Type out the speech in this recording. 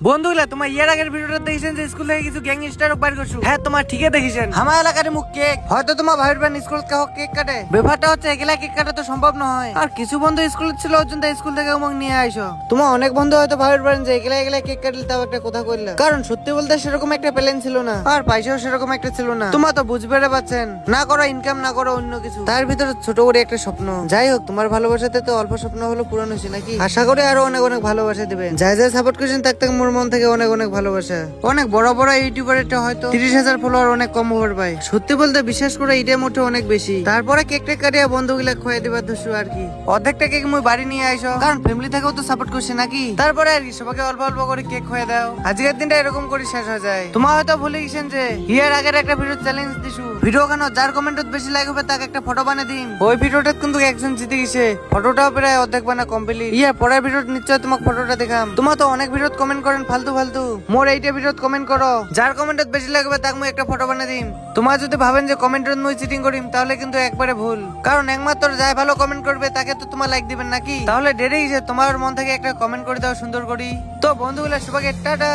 বন্ধুগুলা তোমার ইয়ার আগের ভিডিওটা দেখেছেন যে স্কুল থেকে কিছু গ্যাংস্টার বাইর করছো। হ্যাঁ তোমার ঠিকই দেখেছেন। আমার এলাকার মুখ কেক হয়তো তোমার ভাইয়ের বান স্কুল কেক কাটে। ব্যাপারটা হচ্ছে একলা কেক কাটা তো সম্ভব নয়। আর কিছু বন্ধু স্কুলে ছিল ওর জন্য স্কুল থেকে উমং নিয়ে আইসো। তোমার অনেক বন্ধু হয়তো ভাইয়ের বান যে একলা কেক কাটলে তাও একটা কথা কইলা, কারণ সত্যি বলতে সেরকম একটা প্ল্যান ছিল না, আর পয়সাও সেরকম একটা ছিল না। তোমার তো বুঝবে রে পাচ্ছেন, না করো ইনকাম না করো অন্য কিছু, তার ভিতরে ছোট করে একটা স্বপ্ন। যাই হোক, তোমার ভালোবাসাতে তো অল্প স্বপ্ন হলো পূরণ হয়েছে নাকি। আশা করি আরো অনেক অনেক ভালোবাসা দেবেন। যাই যাই সাপোর্ট করছেন তাক তাক মোর মন থেকে অনেক অনেক ভালোবাসা। অনেক বড় বড় ইউটিউবারেরটা হয়তো 30,000 ফলোয়ার অনেক কম ওভার পায়। সত্যি বলতে বিশ্বাস করে এটার মোটে অনেক বেশি। তারপরে কেক টেক কাটিয়া বন্ধুগুলা খোয়া দিবার দোষু আর কি। অর্ধেকটা কেক মুই বাড়ি নিয়ে আইসো, কারণ ফ্যামিলি থেকেও তো সাপোর্ট করছে নাকি। তারপরে আর কি সবাইকে অল্প অল্প করে কেক খোয়া দাও। আজকের দিনটা এরকম করে শেষ হয়ে যায়। তোমার হয়তো ভুলে গেছেন যে ইয়ার আগের একটা ভিডিও চ্যালেঞ্জ দিছু। ভিডিও কেন যার কমেন্টত বেশি লাইক হবে তাকে একটা ফটো বানিয়ে দিন। ওই ভিডিওটা কিন্তু একজন জিতে গেছে, ফটোটাও প্রায় অর্ধেক বানা কমপ্লিট। ইয়ার পরের ভিডিও নিশ্চয় তোমাকে ফটোটা দেখাম। তোমার তো অনেক ভিডিওত কমেন্ট করেন ফালতু ফালতু, মোর এইটা ভিডিওত কমেন্ট করো, যার কমেন্টত বেশি লাগবে তাকে মুই একটা ফটো বানিয়ে দিম। তোমার যদি ভাবেন যে কমেন্টত মুই চিটিং করিম তাহলে কিন্তু একবারে ভুল, কারণ একমাত্র যাই ভালো কমেন্ট করবে তাকে তো তোমার লাইক দিবেন নাকি। তাহলে ডেরে গেছে, তোমার মন থেকে একটা কমেন্ট করে দাও সুন্দর করি। তো বন্ধুগুলা সবাইকে টাটা।